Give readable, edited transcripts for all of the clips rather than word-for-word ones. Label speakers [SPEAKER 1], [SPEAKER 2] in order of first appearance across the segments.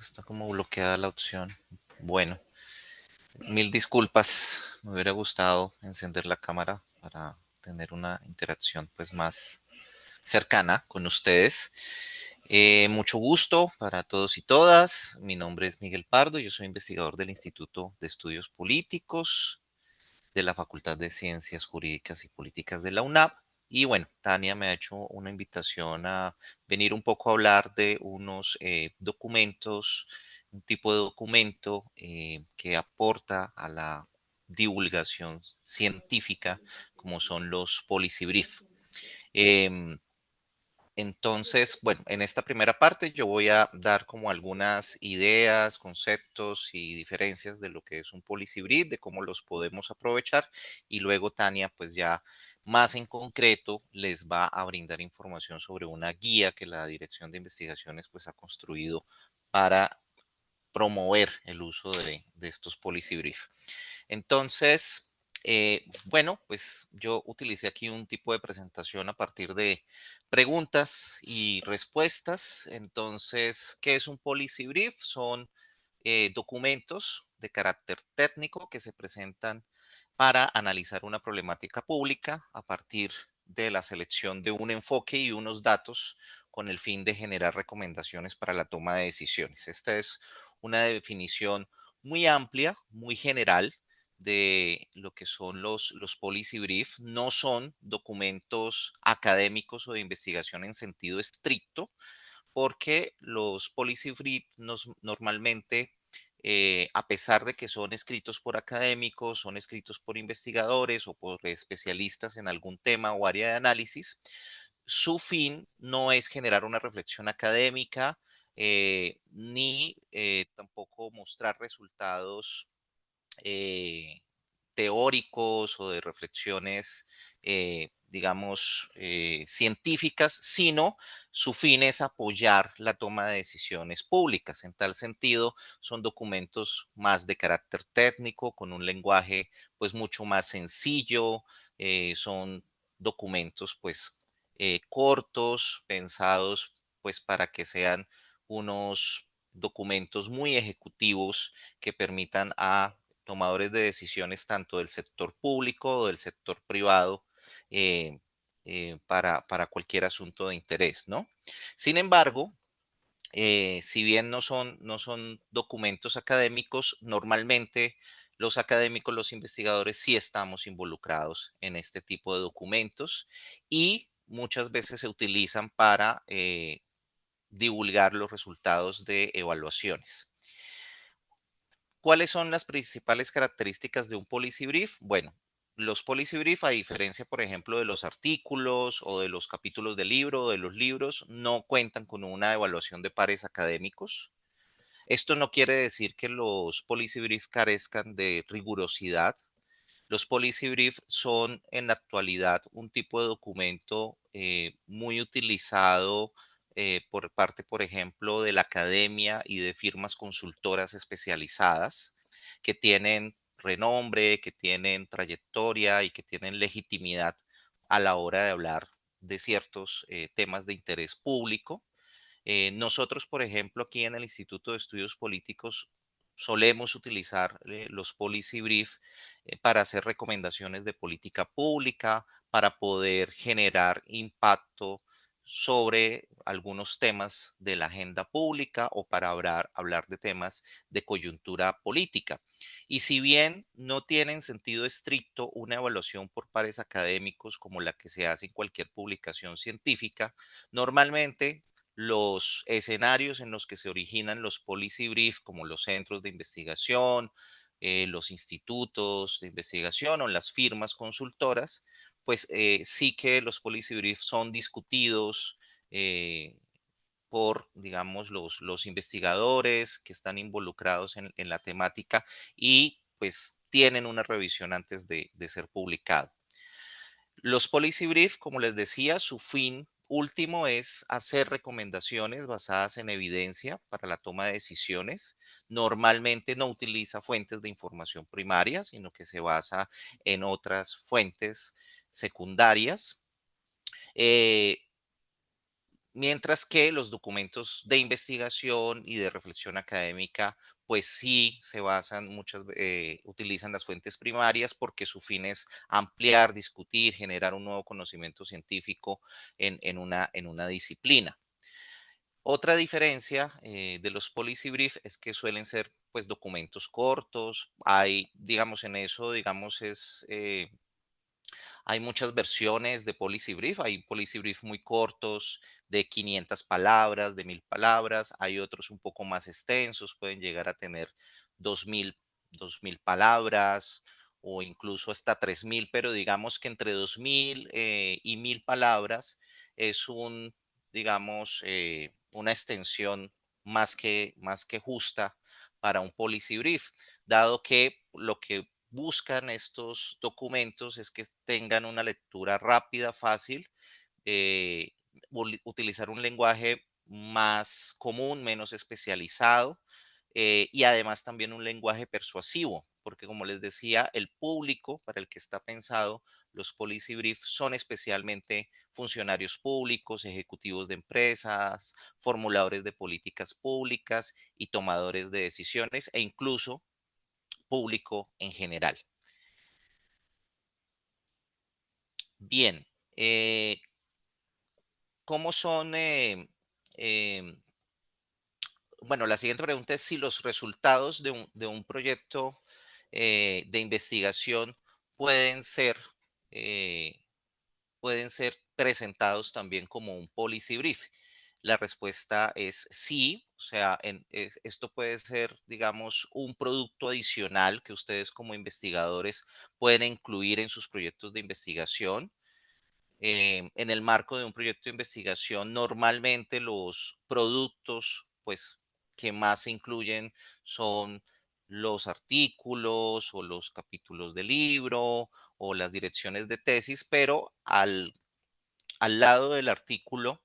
[SPEAKER 1] Está como bloqueada la opción. Bueno, mil disculpas. Me hubiera gustado encender la cámara para tener una interacción pues más cercana con ustedes. Mucho gusto para todos y todas. Mi nombre es Miguel Pardo. Yo soy investigador del Instituto de Estudios Políticos de la Facultad de Ciencias Jurídicas y Políticas de la UNAP. Y bueno, Tania me ha hecho una invitación a venir un poco a hablar de unos documentos, un tipo de documento que aporta a la divulgación científica, como son los policy brief. Em, entonces, bueno, en esta primera parte yo voy a dar como algunas ideas, conceptos y diferencias de lo que es un policy brief, de cómo los podemos aprovechar y luego Tania pues ya más en concreto les va a brindar información sobre una guía que la Dirección de Investigaciones pues ha construido para promover el uso de estos policy brief. Entonces, bueno, pues yo utilicé aquí un tipo de presentación a partir de preguntas y respuestas. Entonces, ¿qué es un policy brief? Son documentos de carácter técnico que se presentan para analizar una problemática pública a partir de la selección de un enfoque y unos datos con el fin de generar recomendaciones para la toma de decisiones. Esta es una definición muy amplia, muy general de lo que son los policy brief. No son documentos académicos o de investigación en sentido estricto, porque los policy brief normalmente, a pesar de que son escritos por académicos, son escritos por investigadores o por especialistas en algún tema o área de análisis, su fin no es generar una reflexión académica, ni tampoco mostrar resultados eh, teóricos o de reflexiones, digamos, científicas, sino su fin es apoyar la toma de decisiones públicas. En tal sentido, son documentos más de carácter técnico, con un lenguaje pues mucho más sencillo, son documentos pues cortos, pensados pues para que sean unos documentos muy ejecutivos que permitan a tomadores de decisiones tanto del sector público o del sector privado, eh, para cualquier asunto de interés, ¿no? Sin embargo, si bien no son documentos académicos, normalmente los académicos, los investigadores sí estamos involucrados en este tipo de documentos y muchas veces se utilizan para divulgar los resultados de evaluaciones. ¿Cuáles son las principales características de un policy brief? Bueno, los policy brief, a diferencia, por ejemplo, de los artículos o de los capítulos del libro o de los libros, no cuentan con una evaluación de pares académicos. Esto no quiere decir que los policy brief carezcan de rigurosidad. Los policy brief son en la actualidad un tipo de documento muy utilizado por parte, por ejemplo, de la academia y de firmas consultoras especializadas que tienen renombre, que tienen trayectoria y que tienen legitimidad a la hora de hablar de ciertos temas de interés público. Nosotros, por ejemplo, aquí en el Instituto de Estudios Políticos solemos utilizar los policy brief para hacer recomendaciones de política pública, para poder generar impacto sobre algunos temas de la agenda pública o para hablar de temas de coyuntura política. Y si bien no tienen sentido estricto una evaluación por pares académicos como la que se hace en cualquier publicación científica, normalmente los escenarios en los que se originan los policy brief, como los centros de investigación, los institutos de investigación o las firmas consultoras, pues sí que los policy brief son discutidos eh, por, digamos, los investigadores que están involucrados en la temática y pues tienen una revisión antes de ser publicado. Los policy brief, como les decía, su fin último es hacer recomendaciones basadas en evidencia para la toma de decisiones. Normalmente no utiliza fuentes de información primaria, sino que se basa en otras fuentes secundarias. Eh, Mientras que los documentos de investigación y de reflexión académica, pues sí se basan utilizan las fuentes primarias porque su fin es ampliar, discutir, generar un nuevo conocimiento científico en una disciplina. Otra diferencia de los policy brief es que suelen ser pues documentos cortos. Hay, digamos, en eso, digamos, hay muchas versiones de policy brief. Hay policy brief muy cortos, de 500 palabras, de 1000 palabras. Hay otros un poco más extensos, pueden llegar a tener 2000, 2000 palabras o incluso hasta 3000, pero digamos que entre 2000 y 1000 palabras es digamos, una extensión más que justa para un policy brief, dado que lo que buscan estos documentos es que tengan una lectura rápida, fácil, eh, utilizar un lenguaje más común, menos especializado, y además también un lenguaje persuasivo, porque como les decía, el público para el que está pensado los policy brief son especialmente funcionarios públicos, ejecutivos de empresas, formuladores de políticas públicas y tomadores de decisiones e incluso público en general. Bien, ¿cómo son? Em, bueno, la siguiente pregunta es si los resultados de un proyecto de investigación pueden ser, eh, pueden ser presentados también como un policy brief. La respuesta es sí, o sea, esto puede ser, digamos, un producto adicional que ustedes como investigadores pueden incluir en sus proyectos de investigación. En el marco de un proyecto de investigación, normalmente los productos, pues, que más se incluyen son los artículos o los capítulos de libro o las direcciones de tesis, pero al lado del artículo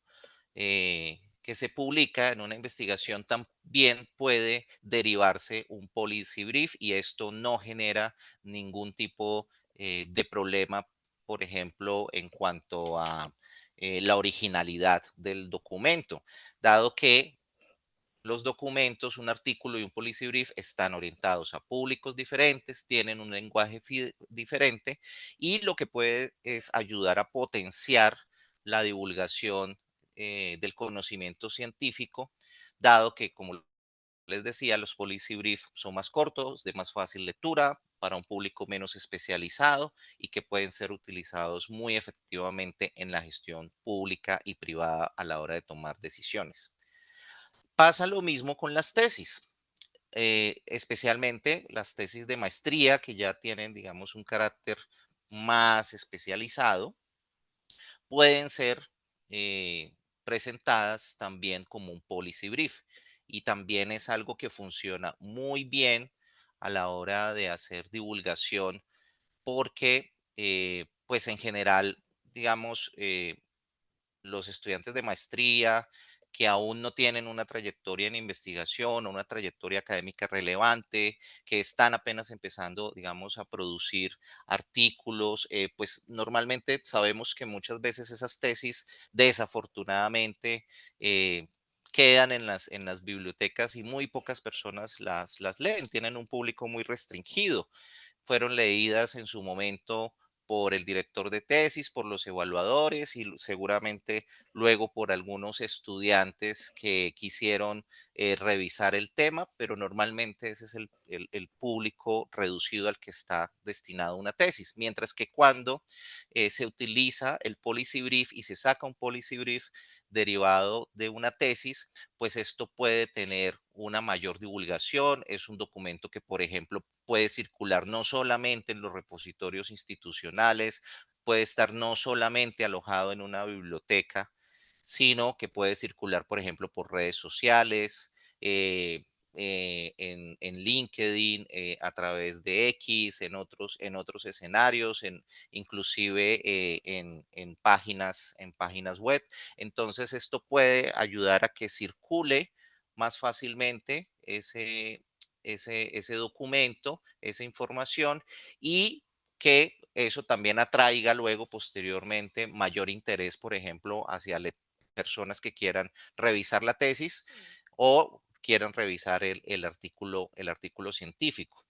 [SPEAKER 1] que se publica en una investigación también puede derivarse un policy brief y esto no genera ningún tipo de problema, por ejemplo, en cuanto a la originalidad del documento, dado que los documentos, un artículo y un policy brief están orientados a públicos diferentes, tienen un lenguaje diferente y lo que puede es ayudar a potenciar la divulgación del conocimiento científico, dado que, como les decía, los policy brief son más cortos, de más fácil lectura, para un público menos especializado y que pueden ser utilizados muy efectivamente en la gestión pública y privada a la hora de tomar decisiones. Pasa lo mismo con las tesis, especialmente las tesis de maestría que ya tienen, digamos, un carácter más especializado, pueden ser presentadas también como un policy brief. Y también es algo que funciona muy bien a la hora de hacer divulgación porque, pues en general, digamos, los estudiantes de maestría que aún no tienen una trayectoria en investigación o una trayectoria académica relevante, que están apenas empezando, digamos, a producir artículos, pues normalmente sabemos que muchas veces esas tesis, desafortunadamente, quedan en las bibliotecas y muy pocas personas las leen, tienen un público muy restringido, fueron leídas en su momento por el director de tesis, por los evaluadores y seguramente luego por algunos estudiantes que quisieron revisar el tema, pero normalmente ese es el público reducido al que está destinado una tesis. Mientras que cuando se utiliza el policy brief y se saca un policy brief derivado de una tesis, pues esto puede tener una mayor divulgación. Es un documento que, por ejemplo, puede circular no solamente en los repositorios institucionales, puede estar no solamente alojado en una biblioteca, sino que puede circular, por ejemplo, por redes sociales, en LinkedIn, a través de X, en otros escenarios, inclusive en páginas web. Entonces, esto puede ayudar a que circule más fácilmente ese documento, esa información y que eso también atraiga luego posteriormente mayor interés, por ejemplo, hacia personas que quieran revisar la tesis o quieran revisar el artículo científico.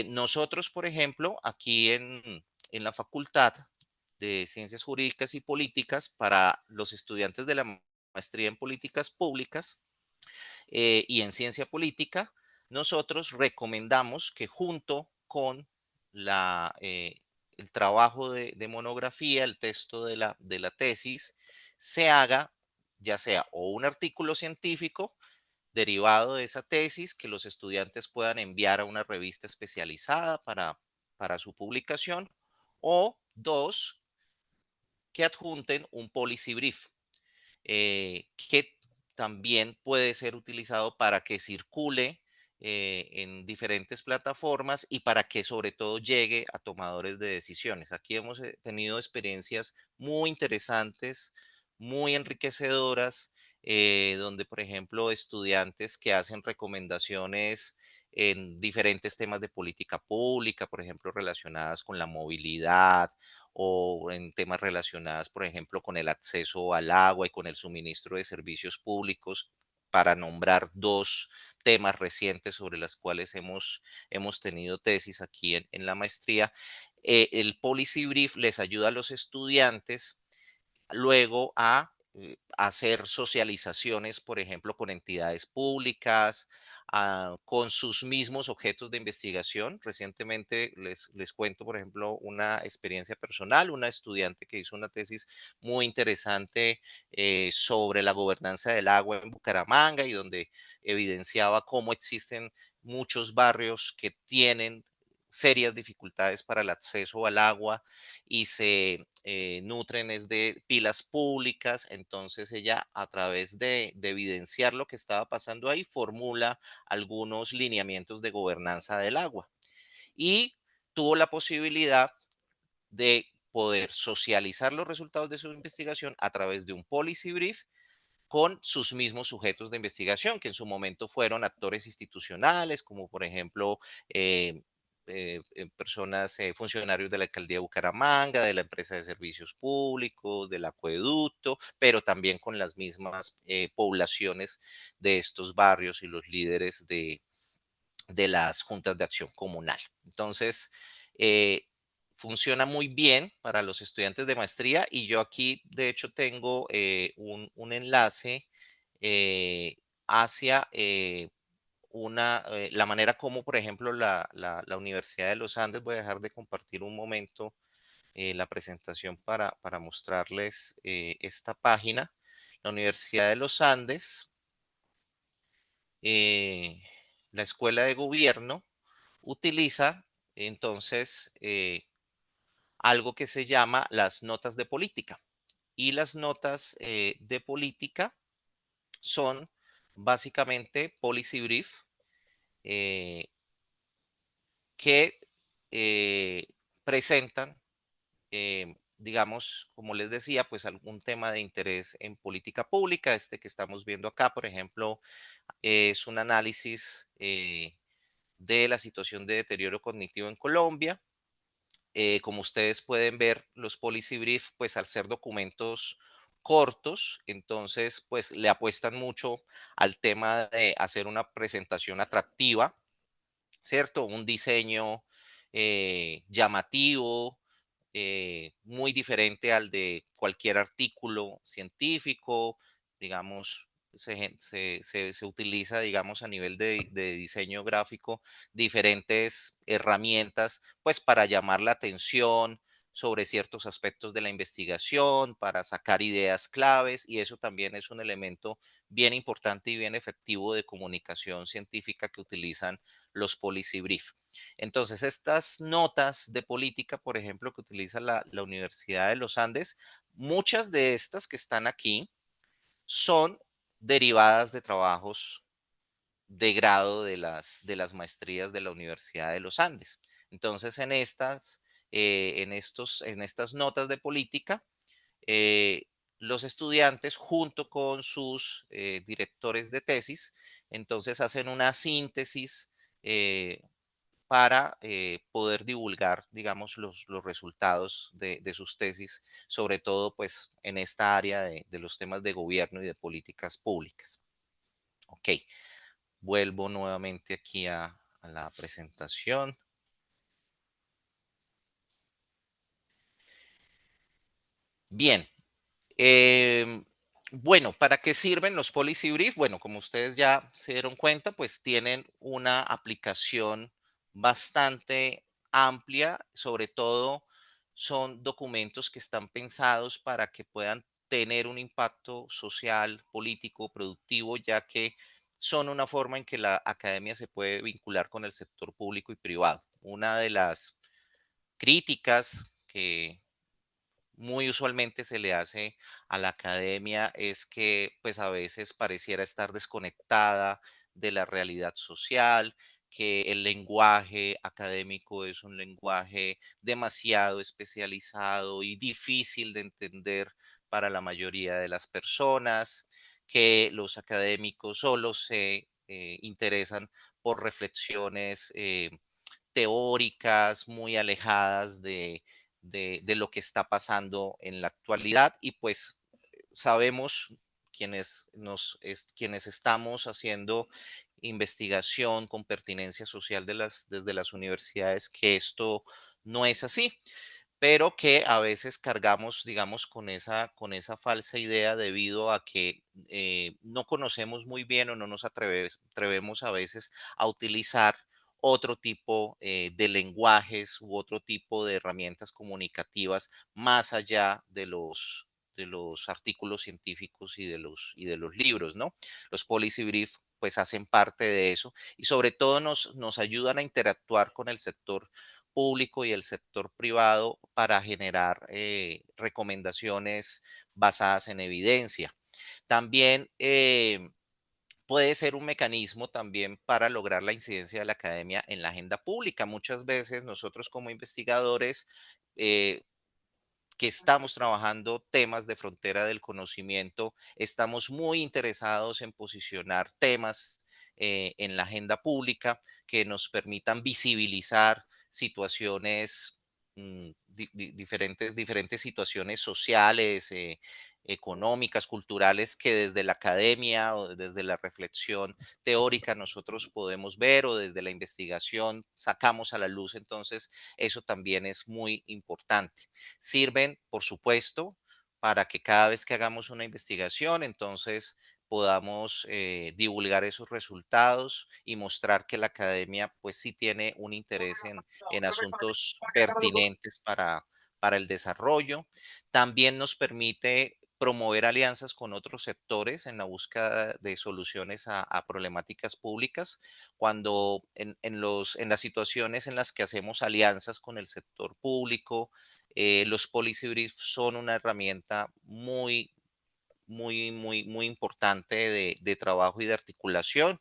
[SPEAKER 1] Nosotros, por ejemplo, aquí en la Facultad de Ciencias Jurídicas y Políticas, para los estudiantes de la maestría en políticas públicas y en ciencia política, nosotros recomendamos que junto con el trabajo de monografía, el texto de la tesis, se haga ya sea o un artículo científico derivado de esa tesis que los estudiantes puedan enviar a una revista especializada para su publicación, o dos, que adjunten un policy brief, que también puede ser utilizado para que circule en diferentes plataformas y para que sobre todo llegue a tomadores de decisiones. Aquí hemos tenido experiencias muy interesantes, muy enriquecedoras, donde, por ejemplo, estudiantes que hacen recomendaciones en diferentes temas de política pública, por ejemplo, relacionadas con la movilidad, o en temas relacionados, por ejemplo, con el acceso al agua y con el suministro de servicios públicos, para nombrar dos temas recientes sobre los cuales hemos tenido tesis aquí en la maestría. El Policy Brief les ayuda a los estudiantes luego a hacer socializaciones, por ejemplo, con entidades públicas, con sus mismos objetos de investigación. Recientemente les cuento, por ejemplo, una experiencia personal, una estudiante que hizo una tesis muy interesante sobre la gobernanza del agua en Bucaramanga y donde evidenciaba cómo existen muchos barrios que tienen serias dificultades para el acceso al agua y se nutren es de pilas públicas. Entonces ella, a través de evidenciar lo que estaba pasando ahí, formula algunos lineamientos de gobernanza del agua y tuvo la posibilidad de poder socializar los resultados de su investigación a través de un policy brief con sus mismos sujetos de investigación, que en su momento fueron actores institucionales, como por ejemplo personas, funcionarios de la alcaldía de Bucaramanga, de la empresa de servicios públicos, del acueducto, pero también con las mismas poblaciones de estos barrios y los líderes de las juntas de acción comunal. Entonces, funciona muy bien para los estudiantes de maestría y yo aquí, de hecho, tengo un enlace eh, hacia la manera como, por ejemplo, la Universidad de los Andes. Voy a dejar de compartir un momento la presentación para mostrarles esta página. La Universidad de los Andes, eh, la Escuela de Gobierno, utiliza entonces algo que se llama las notas de política. Y las notas de política son básicamente policy brief eh, que presentan, digamos, como les decía, pues algún tema de interés en política pública. Este que estamos viendo acá, por ejemplo, es un análisis de la situación de deterioro cognitivo en Colombia. Como ustedes pueden ver, los policy brief, pues al ser documentos cortos, entonces pues le apuestan mucho al tema de hacer una presentación atractiva, ¿cierto? Un diseño llamativo, muy diferente al de cualquier artículo científico, digamos. Se utiliza, digamos, a nivel de diseño gráfico, diferentes herramientas, pues para llamar la atención sobre ciertos aspectos de la investigación, para sacar ideas claves, y eso también es un elemento bien importante y bien efectivo de comunicación científica que utilizan los policy brief. Entonces, estas notas de política, por ejemplo, que utiliza la Universidad de los Andes, muchas de estas que están aquí son derivadas de trabajos de grado de las maestrías de la Universidad de los Andes. Entonces, en estas notas de política, eh, los estudiantes junto con sus directores de tesis, entonces hacen una síntesis para poder divulgar, digamos, los resultados de sus tesis, sobre todo pues en esta área de los temas de gobierno y de políticas públicas. Ok, vuelvo nuevamente aquí a la presentación. Bien, Em, bueno, ¿para qué sirven los policy brief? Bueno, como ustedes ya se dieron cuenta, pues tienen una aplicación bastante amplia, sobre todo son documentos que están pensados para que puedan tener un impacto social, político, productivo, ya que son una forma en que la academia se puede vincular con el sector público y privado. Una de las críticas que muy usualmente se le hace a la academia es que pues a veces pareciera estar desconectada de la realidad social, que el lenguaje académico es un lenguaje demasiado especializado y difícil de entender para la mayoría de las personas, que los académicos solo se interesan por reflexiones teóricas muy alejadas de lo que está pasando en la actualidad y pues sabemos quienes estamos haciendo investigación con pertinencia social desde las universidades que esto no es así, pero que a veces cargamos, digamos, con esa falsa idea debido a que no conocemos muy bien o no nos atrevemos a veces a utilizar otro tipo de lenguajes u otro tipo de herramientas comunicativas más allá de los artículos científicos y de los libros, ¿no? Los policy brief pues hacen parte de eso y sobre todo nos ayudan a interactuar con el sector público y el sector privado para generar recomendaciones basadas en evidencia. También puede ser un mecanismo también para lograr la incidencia de la academia en la agenda pública. Muchas veces nosotros como investigadores eh, que estamos trabajando temas de frontera del conocimiento, estamos muy interesados en posicionar temas en la agenda pública que nos permitan visibilizar situaciones, diferentes situaciones sociales, económicas, culturales, que desde la academia o desde la reflexión teórica nosotros podemos ver o desde la investigación sacamos a la luz. Entonces, eso también es muy importante. Sirven, por supuesto, para que cada vez que hagamos una investigación, entonces podamos divulgar esos resultados y mostrar que la academia pues sí tiene un interés en asuntos pertinentes para el desarrollo. También nos permite promover alianzas con otros sectores en la búsqueda de soluciones a problemáticas públicas. Cuando en las situaciones en las que hacemos alianzas con el sector público, los policy briefs son una herramienta muy importante de trabajo y de articulación.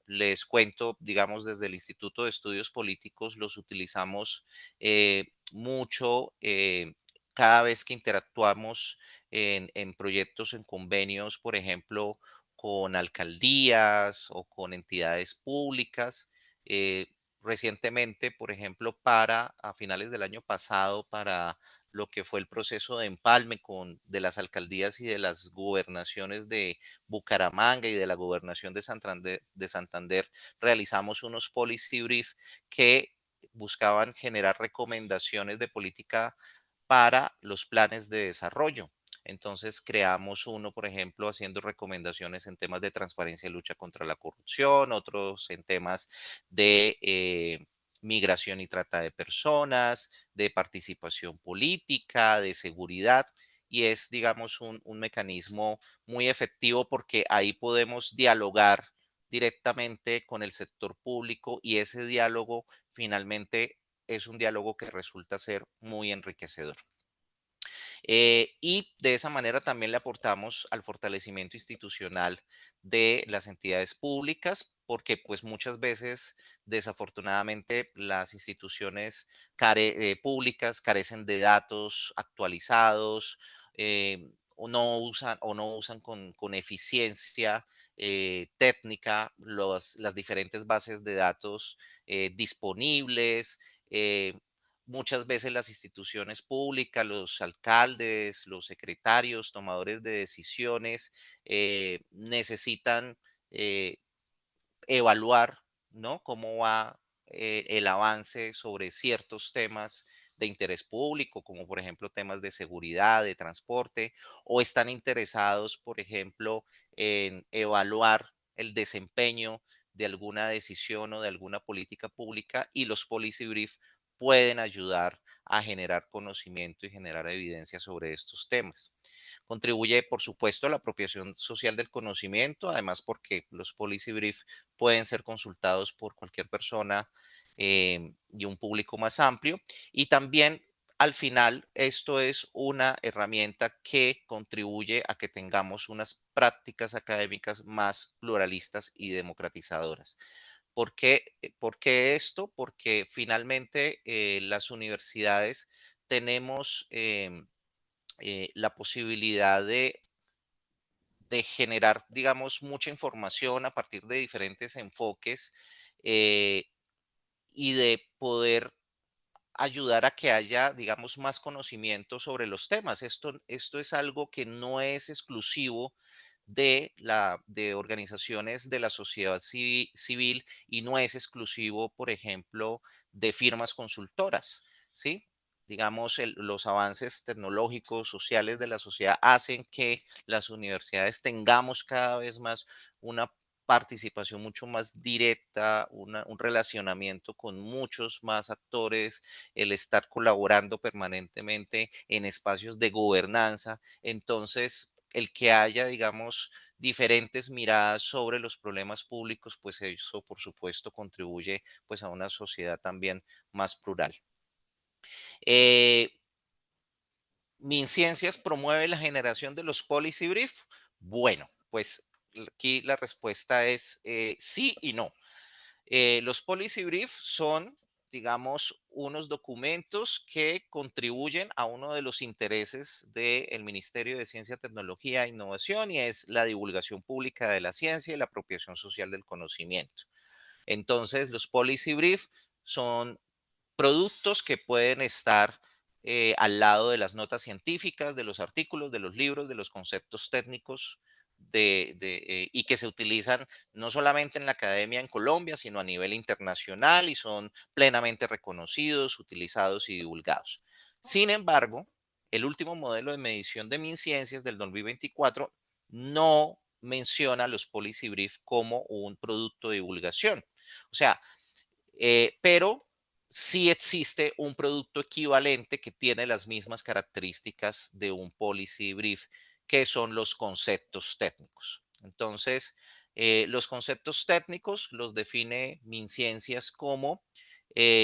[SPEAKER 1] Les cuento, digamos, desde el Instituto de Estudios Políticos los utilizamos mucho cada vez que interactuamos en proyectos, en convenios, por ejemplo, con alcaldías o con entidades públicas. Eh, Recientemente, por ejemplo, a finales del año pasado, para lo que fue el proceso de empalme de las alcaldías y de las gobernaciones de Bucaramanga y de la gobernación de Santander, realizamos unos policy brief que buscaban generar recomendaciones de política para los planes de desarrollo. Entonces creamos uno, por ejemplo, haciendo recomendaciones en temas de transparencia y lucha contra la corrupción, otros en temas de migración y trata de personas, de participación política, de seguridad. Y es, digamos, un mecanismo muy efectivo porque ahí podemos dialogar directamente con el sector público y ese diálogo finalmente es un diálogo que resulta ser muy enriquecedor. Y de esa manera también le aportamos al fortalecimiento institucional de las entidades públicas, porque pues muchas veces, desafortunadamente, las instituciones públicas carecen de datos actualizados, o no usan con eficiencia técnica, las diferentes bases de datos disponibles. Muchas veces las instituciones públicas, los alcaldes, los secretarios, tomadores de decisiones, necesitan eh, evaluar, ¿no? Cómo va el avance sobre ciertos temas de interés público, como por ejemplo temas de seguridad, de transporte, o están interesados, por ejemplo, en evaluar el desempeño de alguna decisión o de alguna política pública, y los policy brief pueden ayudar a generar conocimiento y generar evidencia sobre estos temas. Contribuye, por supuesto, a la apropiación social del conocimiento, además porque los policy brief pueden ser consultados por cualquier persona y un público más amplio. Y también, al final, esto es una herramienta que contribuye a que tengamos unas prácticas académicas más pluralistas y democratizadoras. ¿Por qué esto? Porque finalmente las universidades tenemos la posibilidad de generar, digamos, mucha información a partir de diferentes enfoques eh, y de poder ayudar a que haya, digamos, más conocimiento sobre los temas. Esto es algo que no es exclusivo de organizaciones de la sociedad civil y no es exclusivo, por ejemplo, de firmas consultoras, ¿sí? Digamos, los avances tecnológicos, sociales de la sociedad hacen que las universidades tengamos cada vez más una participación mucho más directa, un relacionamiento con muchos más actores, el estar colaborando permanentemente en espacios de gobernanza. Entonces, el que haya, digamos, diferentes miradas sobre los problemas públicos, pues eso, por supuesto, contribuye pues a una sociedad también más plural. Eh, ¿MinCiencias promueve la generación de los policy brief? Bueno, pues aquí la respuesta es sí y no. Los policy brief son, digamos, unos documentos que contribuyen a uno de los intereses del Ministerio de Ciencia, Tecnología e Innovación, y es la divulgación pública de la ciencia y la apropiación social del conocimiento. Entonces, los policy brief son productos que pueden estar al lado de las notas científicas, de los artículos, de los libros, de los conceptos técnicos y que se utilizan no solamente en la academia en Colombia, sino a nivel internacional y son plenamente reconocidos, utilizados y divulgados. Sin embargo, el último modelo de medición de MinCiencias del 2024 no menciona los policy brief como un producto de divulgación. O sea, pero sí existe un producto equivalente que tiene las mismas características de un policy brief, que son los conceptos técnicos. Entonces, los conceptos técnicos los define MinCiencias como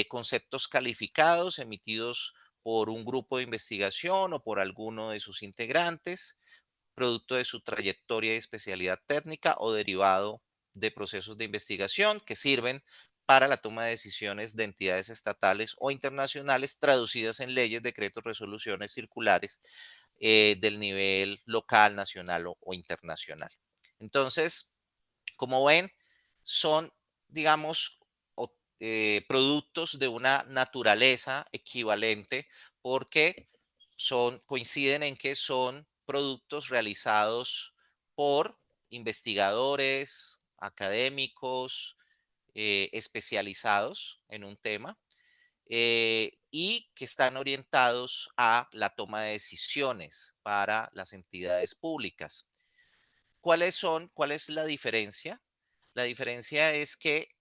[SPEAKER 1] conceptos calificados emitidos por un grupo de investigación o por alguno de sus integrantes, producto de su trayectoria y especialidad técnica o derivado de procesos de investigación que sirven para la toma de decisiones de entidades estatales o internacionales traducidas en leyes, decretos, resoluciones circulares del nivel local, nacional o internacional. Entonces, como ven, son, digamos, productos de una naturaleza equivalente porque coinciden en que son productos realizados por investigadores, académicos, especializados en un tema y que están orientados a la toma de decisiones para las entidades públicas. ¿Cuál es la diferencia? La diferencia es que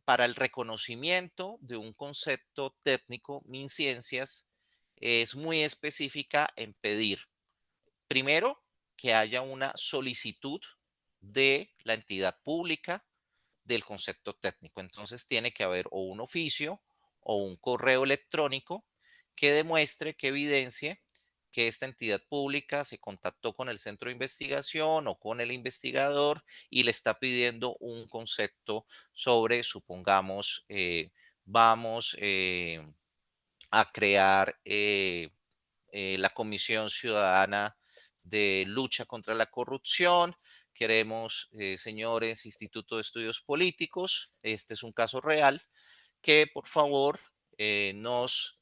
[SPEAKER 1] para el reconocimiento de un concepto técnico, MinCiencias es muy específica en pedir, primero, que haya una solicitud de la entidad pública del concepto técnico. Entonces tiene que haber o un oficio o un correo electrónico que demuestre, que evidencie que esta entidad pública se contactó con el centro de investigación o con el investigador y le está pidiendo un concepto sobre, supongamos, vamos a crear la Comisión Ciudadana de Lucha contra la Corrupción, queremos, señores Instituto de Estudios Políticos, este es un caso real, que por favor nos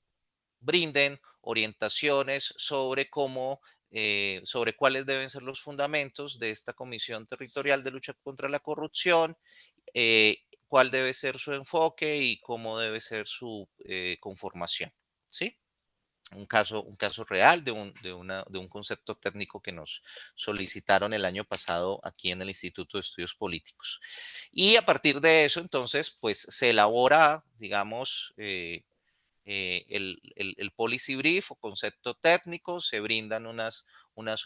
[SPEAKER 1] brinden orientaciones sobre cómo, sobre cuáles deben ser los fundamentos de esta Comisión Territorial de Lucha contra la Corrupción, cuál debe ser su enfoque y cómo debe ser su conformación. ¿Sí? Un caso real de un concepto técnico que nos solicitaron el año pasado aquí en el Instituto de Estudios Políticos. Y a partir de eso, entonces, pues se elabora, digamos, el policy brief o concepto técnico, se brindan unas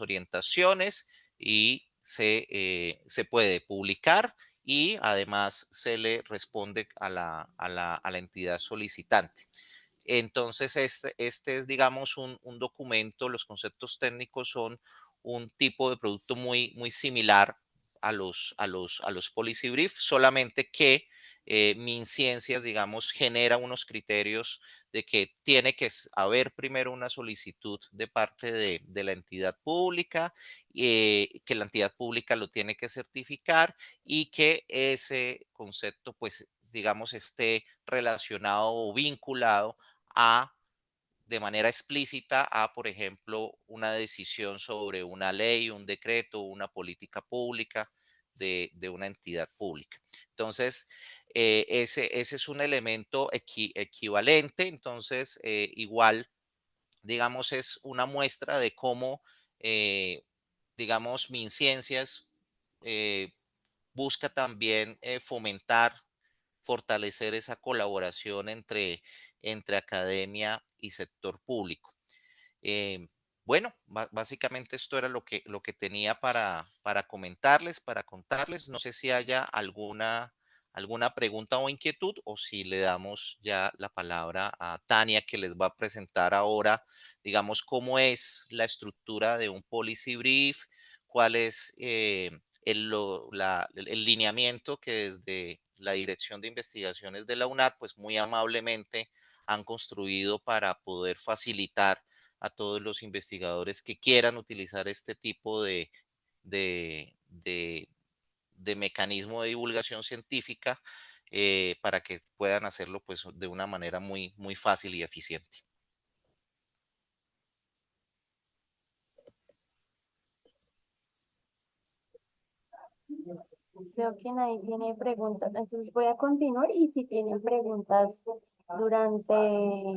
[SPEAKER 1] orientaciones y se puede publicar y además se le responde a la entidad solicitante. Entonces, este es, digamos, un documento, los conceptos técnicos son un tipo de producto muy similar a los policy brief, solamente que MinCiencias, digamos, genera unos criterios de que tiene que haber primero una solicitud de parte de la entidad pública, que la entidad pública lo tiene que certificar y que ese concepto, pues, digamos, esté relacionado o vinculado a, de manera explícita, a, por ejemplo, una decisión sobre una ley, un decreto, una política pública de una entidad pública. Entonces, ese es un elemento equivalente, entonces, igual, digamos, es una muestra de cómo, digamos, MinCiencias busca también fomentar, fortalecer esa colaboración entre academia y sector público. Eh, bueno, básicamente esto era lo que tenía para comentarles, para contarles. No sé si haya alguna pregunta o inquietud o si le damos ya la palabra a Tania, que les va a presentar ahora, digamos, cómo es la estructura de un policy brief, cuál es el lineamiento que desde la Dirección de Investigaciones de la UNAD, pues muy amablemente han construido para poder facilitar a todos los investigadores que quieran utilizar este tipo de, de, de mecanismo de divulgación científica, para que puedan hacerlo pues de una manera muy fácil y eficiente.
[SPEAKER 2] Creo que nadie tiene preguntas, entonces voy a continuar y si tienen preguntas durante,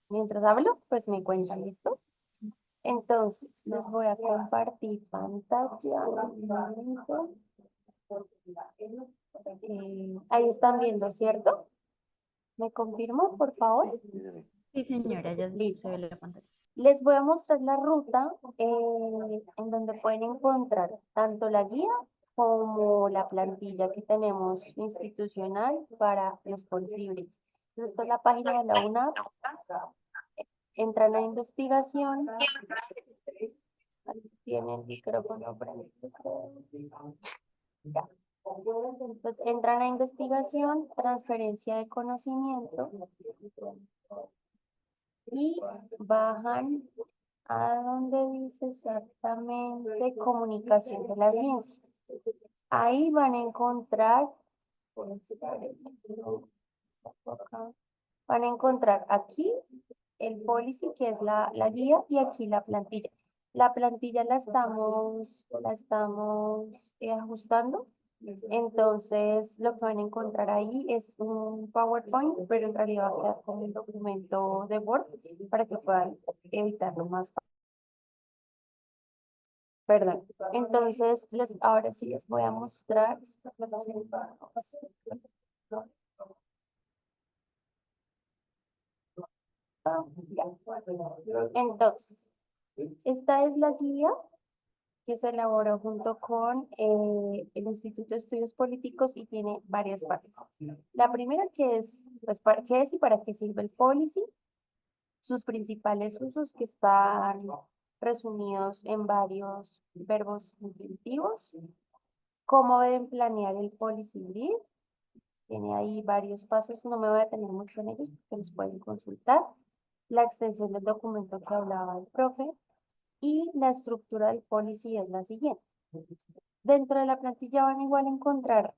[SPEAKER 2] mientras hablo, pues me cuentan, ¿listo? Entonces, les voy a compartir pantalla. Un momento. Ahí están viendo, ¿cierto? ¿Me confirmo, por favor?
[SPEAKER 3] Sí, señora, ya se
[SPEAKER 2] Listo.
[SPEAKER 3] ve la pantalla.
[SPEAKER 2] Les voy a mostrar la ruta en donde pueden encontrar tanto la guía como la plantilla que tenemos institucional para los policy. Esta es la página de la UNAP. Entran a investigación. Tiene el micrófono prendido. Ya. Entonces entran a investigación, transferencia de conocimiento y bajan a donde dice exactamente comunicación de la ciencia. Ahí van a encontrar, van a encontrar aquí el policy, que es la guía, y aquí la plantilla. La plantilla la estamos ajustando. Entonces, lo que van a encontrar ahí es un PowerPoint, pero en realidad va a quedar como un documento de Word para que puedan editarlo más fácil. Perdón. Entonces, ahora sí les voy a mostrar. Ya. Entonces, esta es la guía que se elaboró junto con el Instituto de Estudios Políticos y tiene varias partes. La primera que es, pues, qué es y para qué sirve el policy, sus principales usos que están resumidos en varios verbos infinitivos, cómo deben planear el policy brief, tiene ahí varios pasos, no me voy a detener mucho en ellos porque los pueden consultar, la extensión del documento que hablaba el profe y la estructura del policy es la siguiente. Dentro de la plantilla van igual a encontrar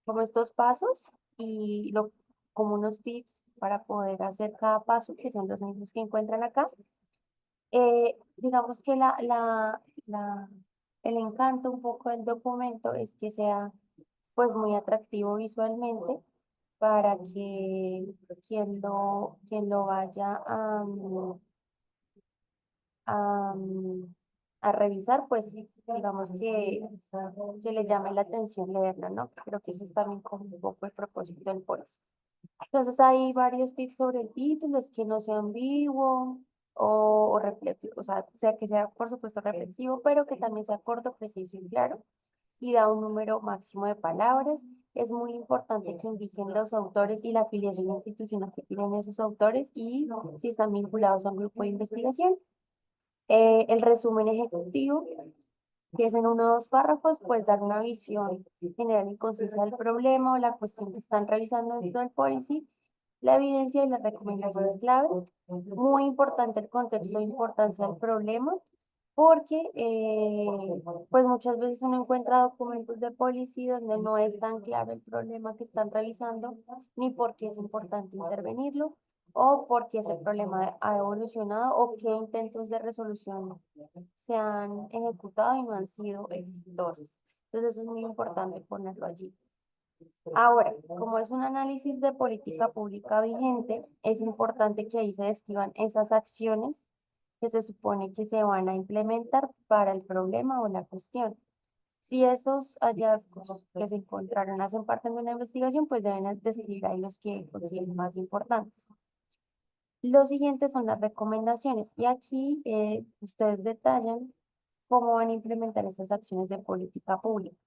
[SPEAKER 2] como estos pasos y como unos tips para poder hacer cada paso, que son los mismos que encuentran acá. Digamos que el encanto un poco del documento es que sea pues muy atractivo visualmente para que quien lo vaya a revisar, pues digamos que le llame la atención leerlo, ¿no? Creo que ese es también como un poco el propósito del policy. Entonces hay varios tips sobre el título, es que no sea ambiguo o reflexivo, o sea, que sea por supuesto reflexivo, pero que también sea corto, preciso y claro, y da un número máximo de palabras. Es muy importante que indiquen los autores y la afiliación institucional que tienen esos autores y si están vinculados a un grupo de investigación. El resumen ejecutivo, que es en uno o dos párrafos, pues dar una visión general y concisa del problema o la cuestión que están revisando dentro del policy, la evidencia y las recomendaciones claves. Muy importante el contexto e importancia del problema, porque pues muchas veces uno encuentra documentos de policy donde no es tan claro el problema que están revisando, ni por qué es importante intervenirlo, o por qué ese problema ha evolucionado, o qué intentos de resolución se han ejecutado y no han sido exitosos. Entonces eso es muy importante ponerlo allí. Ahora, como es un análisis de política pública vigente, es importante que ahí se describan esas acciones que se supone que se van a implementar para el problema o la cuestión. Si esos hallazgos que se encontraron hacen parte de una investigación, pues deben describir ahí los que consideren más importantes. Los siguientes son las recomendaciones y aquí ustedes detallan cómo van a implementar estas acciones de política pública.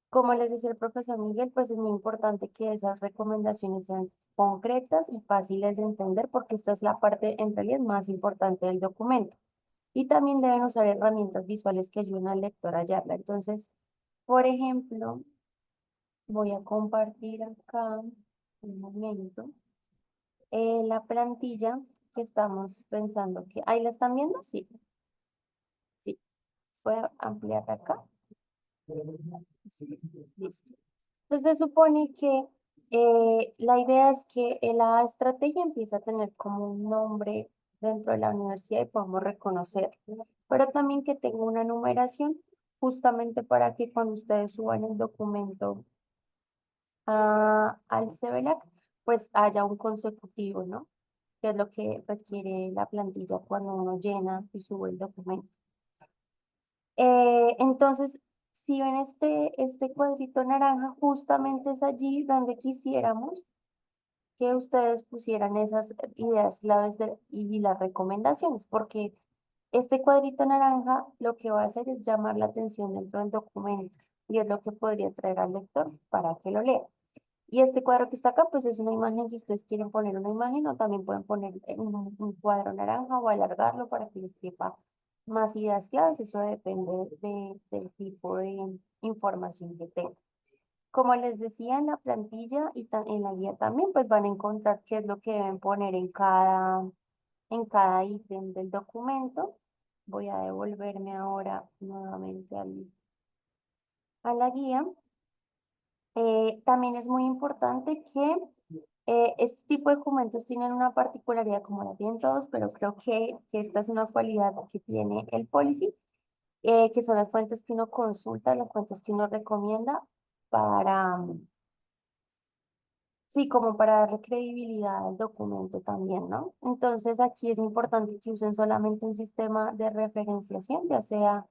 [SPEAKER 2] Como les decía el profesor Miguel, pues es muy importante que esas recomendaciones sean concretas y fáciles de entender porque esta es la parte en realidad más importante del documento. Y también deben usar herramientas visuales que ayuden al lector a hallarla. Entonces, por ejemplo, voy a compartir acá un momento la plantilla que estamos pensando que... ¿Ahí la están viendo? Sí, sí. Voy a ampliar acá. Sí, listo. Entonces se supone que la idea es que la estrategia empieza a tener como un nombre dentro de la universidad y podemos reconocerlo, pero también que tenga una numeración justamente para que cuando ustedes suban el documento al CBLAC, pues haya un consecutivo, ¿no? Que es lo que requiere la plantilla cuando uno llena y sube el documento. Entonces, si ven este cuadrito naranja, justamente es allí donde quisiéramos que ustedes pusieran esas ideas claves y las recomendaciones, porque este cuadrito naranja lo que va a hacer es llamar la atención dentro del documento y es lo que podría traer al lector para que lo lea. Y este cuadro que está acá, pues es una imagen, si ustedes quieren poner una imagen o también pueden poner un cuadro naranja o alargarlo para que les quepa más ideas claves, eso depende del tipo de información que tengan. Como les decía en la plantilla y en la guía también, pues van a encontrar qué es lo que deben poner en cada ítem del documento. Voy a devolverme ahora nuevamente a la guía. También es muy importante que este tipo de documentos tienen una particularidad como la tienen todos, pero creo que esta es una cualidad que tiene el policy, que son las fuentes que uno consulta, las fuentes que uno recomienda para, sí, como para darle credibilidad al documento también, ¿no? Entonces aquí es importante que usen solamente un sistema de referenciación, ya sea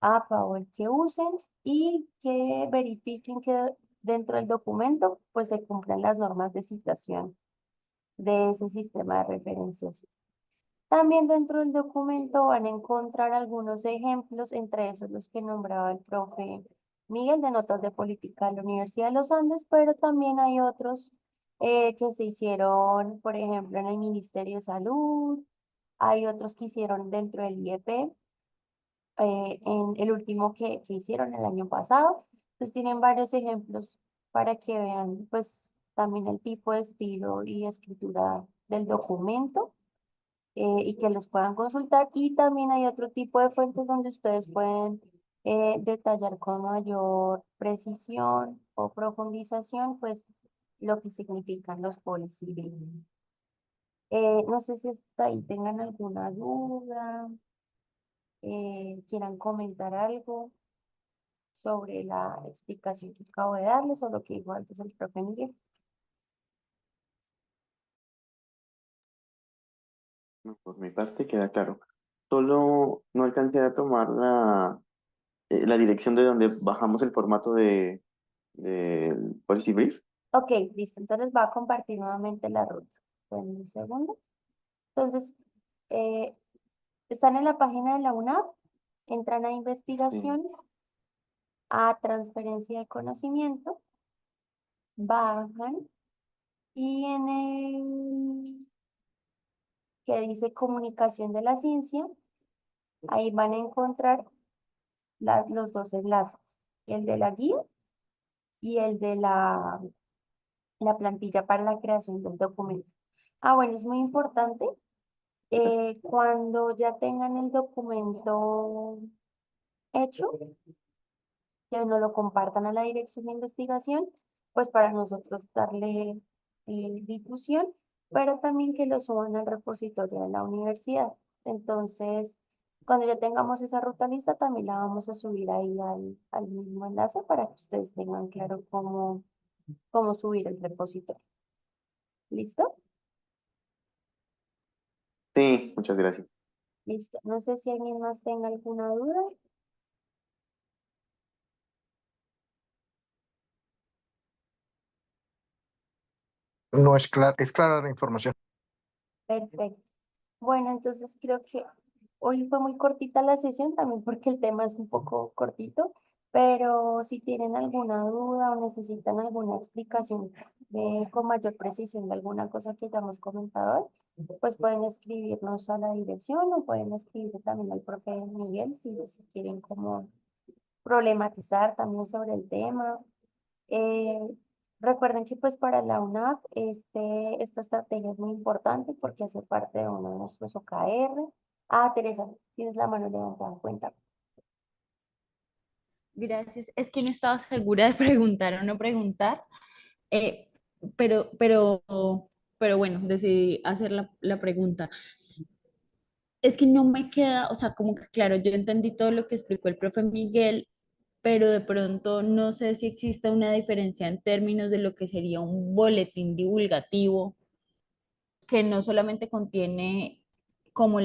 [SPEAKER 2] APA o el que usen, y que verifiquen que dentro del documento pues se cumplan las normas de citación de ese sistema de referenciación. También dentro del documento van a encontrar algunos ejemplos, entre esos los que nombraba el profe Miguel de notas de política de la Universidad de los Andes, pero también hay otros que se hicieron, por ejemplo, en el Ministerio de Salud, hay otros que hicieron dentro del IEP, en el último que hicieron el año pasado. Pues tienen varios ejemplos para que vean pues también el tipo de estilo y escritura del documento. y que los puedan consultar. Y también hay otro tipo de fuentes donde ustedes pueden detallar con mayor precisión o profundización, pues lo que significan los policy briefing. No sé si hasta ahí tengan alguna duda, quieran comentar algo sobre la explicación que acabo de darles o lo que dijo antes el profe Miguel.
[SPEAKER 4] No, por mi parte queda claro. Solo no alcancé a tomar la dirección de donde bajamos el formato del Policy Brief.
[SPEAKER 2] Ok, listo. Entonces va a compartir nuevamente la ruta. En un segundo. Entonces, eh, están en la página de la UNAP, entran a
[SPEAKER 4] Sí.
[SPEAKER 2] investigación, a transferencia de conocimiento, bajan y en el que dice comunicación de la ciencia, ahí van a encontrar los dos enlaces, el de la guía y el de la plantilla para la creación del documento. Ah, bueno, es muy importante cuando ya tengan el documento hecho, que nos lo compartan a la dirección de investigación, pues para nosotros darle difusión, pero también que lo suban al repositorio de la universidad. Entonces, cuando ya tengamos esa ruta lista, también la vamos a subir ahí al mismo enlace para que ustedes tengan claro cómo subir el repositorio. ¿Listo?
[SPEAKER 4] Sí, muchas gracias.
[SPEAKER 2] Listo. No sé si alguien más tenga alguna duda.
[SPEAKER 5] No es clara, es clara la información.
[SPEAKER 2] Perfecto. Bueno, entonces creo que hoy fue muy cortita la sesión, también porque el tema es un poco cortito, pero si tienen alguna duda o necesitan alguna explicación con mayor precisión de alguna cosa que hayamos comentado hoy, pues pueden escribirnos a la dirección o pueden escribir también al profe Miguel si quieren como problematizar también sobre el tema. Eh, Recuerden que pues para la UNAP esta estrategia es muy importante porque hace parte de uno de nuestros OKR. Ah, Teresa, tienes la mano levantada, cuenta.
[SPEAKER 3] Gracias. Es que no estaba segura de preguntar o no preguntar, eh, pero, pero, pero bueno, decidí hacer la pregunta. Es que no me queda, o sea, como que claro, yo entendí todo lo que explicó el profe Miguel, pero de pronto no sé si existe una diferencia en términos de lo que sería un boletín divulgativo que no solamente contiene como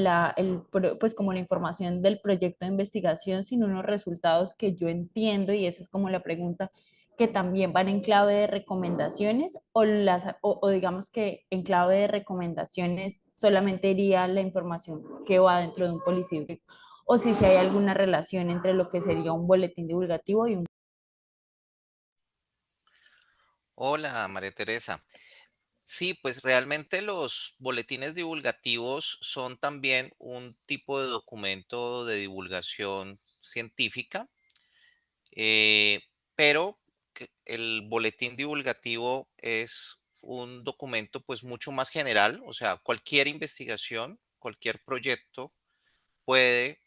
[SPEAKER 3] pues como la información del proyecto de investigación, sino unos resultados que yo entiendo, y esa es como la pregunta, que también van en clave de recomendaciones o digamos que en clave de recomendaciones solamente iría la información que va dentro de un policy brief, o si hay alguna relación entre lo que sería un boletín divulgativo y un...
[SPEAKER 1] Hola, María Teresa. Sí, pues realmente los boletines divulgativos son también un tipo de documento de divulgación científica, eh, pero el boletín divulgativo es un documento pues mucho más general, o sea, cualquier investigación, cualquier proyecto puede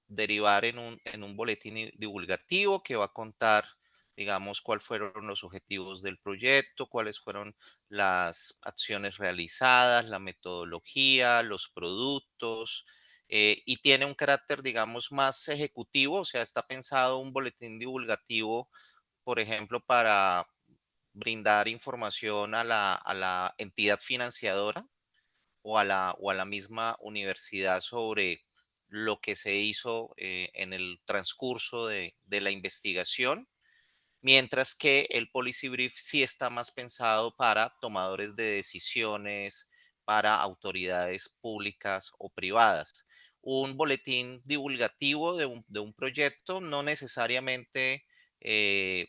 [SPEAKER 1] derivar en un boletín divulgativo que va a contar, digamos, cuáles fueron los objetivos del proyecto, cuáles fueron las acciones realizadas, la metodología, los productos, y tiene un carácter, digamos, más ejecutivo, o sea, está pensado un boletín divulgativo, por ejemplo, para brindar información a la entidad financiadora o a la misma universidad sobre lo que se hizo en el transcurso de la investigación, mientras que el policy brief sí está más pensado para tomadores de decisiones, para autoridades públicas o privadas. Un boletín divulgativo de un proyecto no necesariamente eh,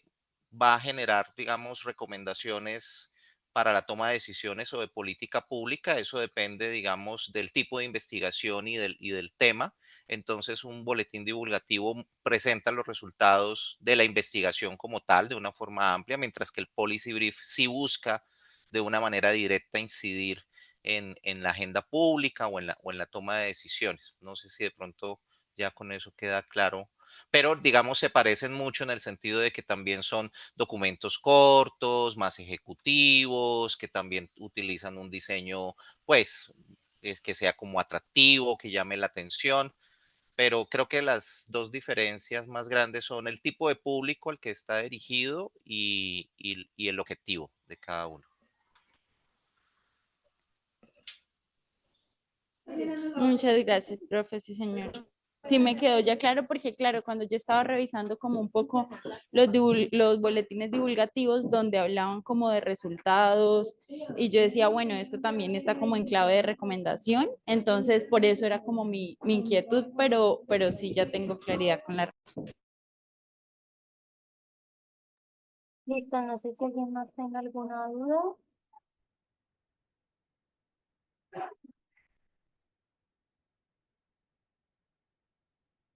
[SPEAKER 1] va a generar, digamos, recomendaciones para la toma de decisiones o de política pública. Eso depende, digamos, del tipo de investigación y del tema. Entonces, un boletín divulgativo presenta los resultados de la investigación como tal, de una forma amplia, mientras que el policy brief sí busca de una manera directa incidir en la agenda pública o en la toma de decisiones. No sé si de pronto ya con eso queda claro, pero digamos se parecen mucho en el sentido de que también son documentos cortos, más ejecutivos, que también utilizan un diseño, pues, es que sea como atractivo, que llame la atención, pero creo que las dos diferencias más grandes son el tipo de público al que está dirigido y el objetivo de cada uno.
[SPEAKER 3] Muchas gracias, profe, sí, señor. Sí me quedó ya claro porque, claro, cuando yo estaba revisando como un poco los boletines divulgativos donde hablaban como de resultados y yo decía, bueno, esto también está como en clave de recomendación, entonces por eso era como mi inquietud, pero sí ya tengo claridad con la...
[SPEAKER 2] Listo, no sé si alguien más tenga alguna duda.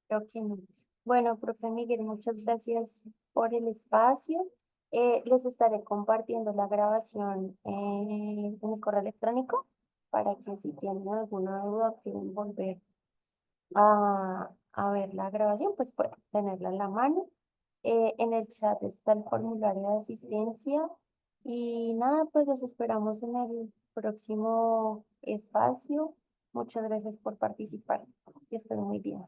[SPEAKER 2] Creo que no. Bueno, profe Miguel, muchas gracias por el espacio. Les estaré compartiendo la grabación en el correo electrónico para que si tienen alguna duda o quieren volver a ver la grabación, pues pueden tenerla en la mano. En el chat está el formulario de asistencia y nada, pues los esperamos en el próximo espacio. Muchas gracias por participar. Que estén muy bien.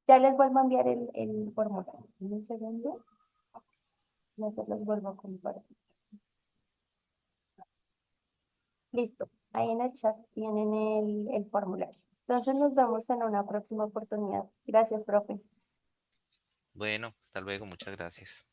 [SPEAKER 2] Ya les vuelvo a enviar el formulario. Un segundo. Ya se los vuelvo a compartir. Listo. Ahí en el chat tienen el formulario. Entonces nos vemos en una próxima oportunidad. Gracias, profe.
[SPEAKER 1] Bueno, hasta luego, muchas gracias.